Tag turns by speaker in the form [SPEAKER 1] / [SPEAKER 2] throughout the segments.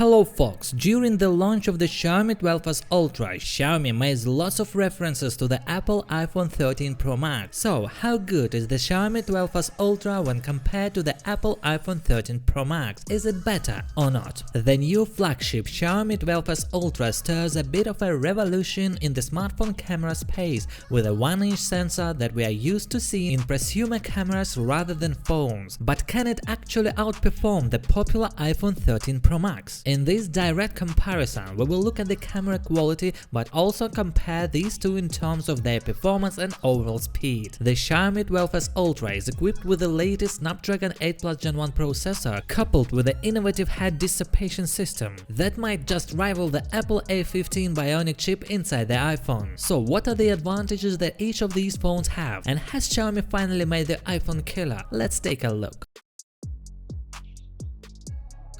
[SPEAKER 1] Hello folks, during the launch of the Xiaomi 12s Ultra, Xiaomi made lots of references to the Apple iPhone 13 Pro Max. So, how good is the Xiaomi 12s Ultra when compared to the Apple iPhone 13 Pro Max? Is it better or not? The new flagship Xiaomi 12s Ultra stirs a bit of a revolution in the smartphone camera space with a 1-inch sensor that we are used to seeing in prosumer cameras rather than phones. But can it actually outperform the popular iPhone 13 Pro Max? In this direct comparison, we will look at the camera quality but also compare these two in terms of their performance and overall speed. The Xiaomi 12s Ultra is equipped with the latest Snapdragon 8 Plus Gen 1 processor coupled with the innovative heat dissipation system that might just rival the Apple A15 Bionic chip inside the iPhone. So what are the advantages that each of these phones have, and has Xiaomi finally made the iPhone killer? Let's take a look.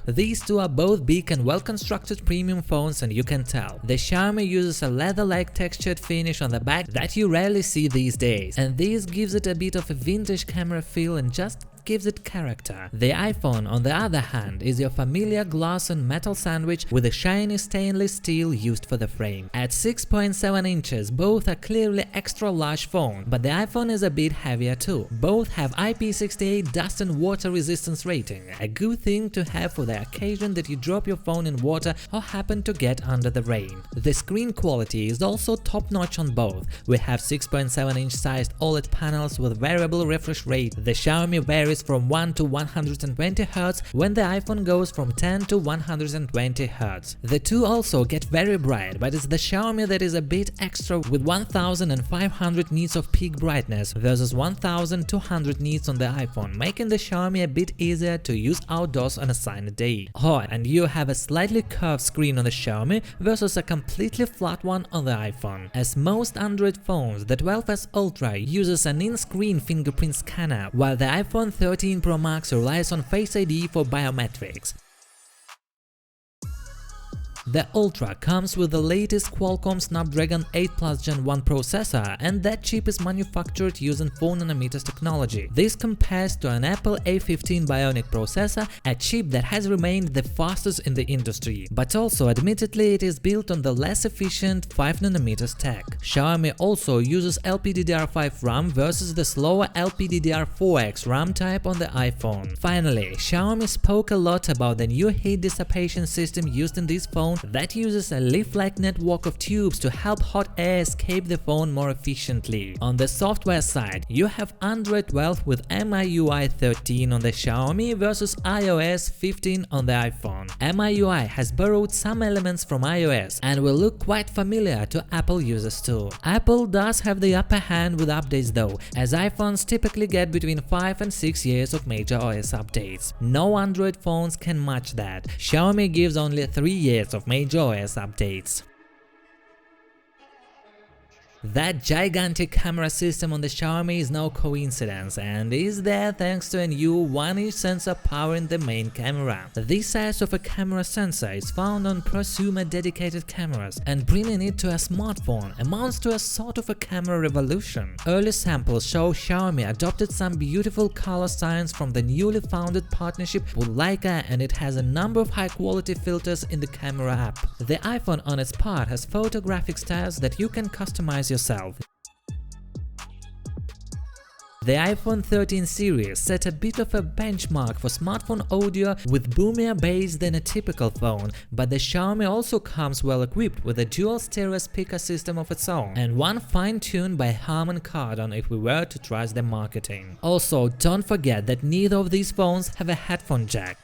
[SPEAKER 1] These two are both big and well-constructed premium phones, and you can tell. The Xiaomi uses a leather-like textured finish on the back that you rarely see these days, and this gives it a bit of a vintage camera feel and just gives it character. The iPhone, on the other hand, is your familiar glass and metal sandwich with a shiny stainless steel used for the frame. At 6.7 inches, both are clearly extra large phones, but the iPhone is a bit heavier too. Both have IP68 dust and water resistance rating, a good thing to have for the occasion that you drop your phone in water or happen to get under the rain. The screen quality is also top-notch on both. We have 6.7-inch sized OLED panels with variable refresh rate. The Xiaomi varies from 1 to 120 Hz when the iPhone goes from 10 to 120 Hz. The two also get very bright, but it's the Xiaomi that is a bit extra with 1500 nits of peak brightness versus 1200 nits on the iPhone, making the Xiaomi a bit easier to use outdoors on a sunny day. Oh, and you have a slightly curved screen on the Xiaomi versus a completely flat one on the iPhone. As most Android phones, the 12s Ultra uses an in-screen fingerprint scanner, while the iPhone 13 Pro Max relies on Face ID for biometrics. The Ultra comes with the latest Qualcomm Snapdragon 8 Plus Gen 1 processor, and that chip is manufactured using 4nm technology. This compares to an Apple A15 Bionic processor, a chip that has remained the fastest in the industry, but also admittedly it is built on the less efficient 5nm tech. Xiaomi also uses LPDDR5 RAM versus the slower LPDDR4X RAM type on the iPhone. Finally, Xiaomi spoke a lot about the new heat dissipation system used in this phone that uses a leaf-like network of tubes to help hot air escape the phone more efficiently. On the software side, you have Android 12 with MIUI 13 on the Xiaomi versus iOS 15 on the iPhone. MIUI has borrowed some elements from iOS and will look quite familiar to Apple users too. Apple does have the upper hand with updates though, as iPhones typically get between 5 and 6 years of major OS updates. No Android phones can match that. Xiaomi gives only 3 years of major OS updates. That gigantic camera system on the Xiaomi is no coincidence and is there thanks to a new 1-inch sensor powering the main camera. This size of a camera sensor is found on prosumer dedicated cameras, and bringing it to a smartphone amounts to a sort of a camera revolution. Early samples show Xiaomi adopted some beautiful color science from the newly founded partnership with Leica, and it has a number of high-quality filters in the camera app. The iPhone on its part has photographic styles that you can customize yourself. The iPhone 13 series set a bit of a benchmark for smartphone audio with boomier bass than a typical phone, but the Xiaomi also comes well equipped with a dual stereo speaker system of its own and one fine-tuned by Harman Kardon if we were to trust the marketing. Also, don't forget that neither of these phones have a headphone jack.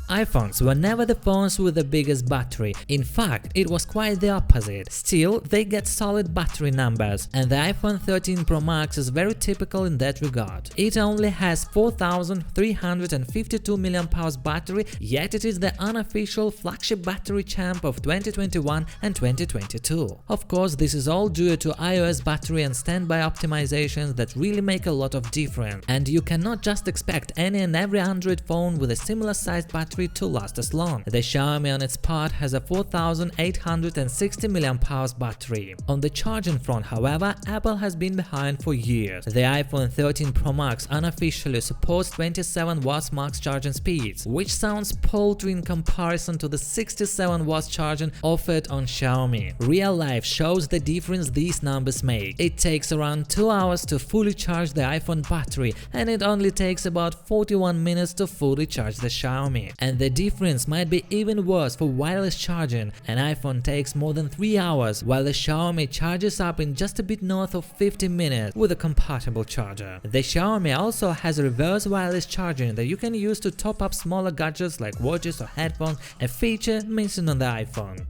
[SPEAKER 1] iPhones were never the phones with the biggest battery. In fact, it was quite the opposite. Still, they get solid battery numbers, and the iPhone 13 Pro Max is very typical in that regard. It only has 4352 mAh battery, yet it is the unofficial flagship battery champ of 2021 and 2022. Of course, this is all due to iOS battery and standby optimizations that really make a lot of difference, and you cannot just expect any and every Android phone with a similar sized battery battery to last as long. The Xiaomi on its part has a 4860 mAh battery. On the charging front, however, Apple has been behind for years. The iPhone 13 Pro Max unofficially supports 27 watts max charging speeds, which sounds paltry in comparison to the 67 watts charging offered on Xiaomi. Real life shows the difference these numbers make. It takes around 2 hours to fully charge the iPhone battery, and it only takes about 41 minutes to fully charge the Xiaomi. And the difference might be even worse for wireless charging. An iPhone takes more than 3 hours, while the Xiaomi charges up in just a bit north of 50 minutes with a compatible charger. The Xiaomi also has reverse wireless charging that you can use to top up smaller gadgets like watches or headphones, a feature missing on the iPhone.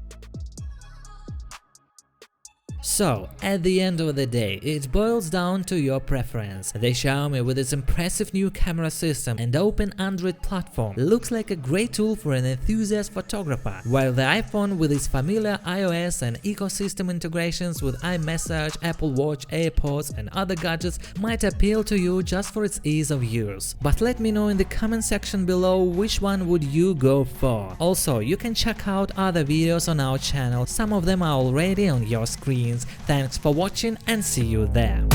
[SPEAKER 1] So, at the end of the day, it boils down to your preference. The Xiaomi with its impressive new camera system and open Android platform looks like a great tool for an enthusiast photographer, while the iPhone with its familiar iOS and ecosystem integrations with iMessage, Apple Watch, AirPods and other gadgets might appeal to you just for its ease of use. But let me know in the comment section below which one would you go for. Also, you can check out other videos on our channel, some of them are already on your screen. Thanks for watching and see you there.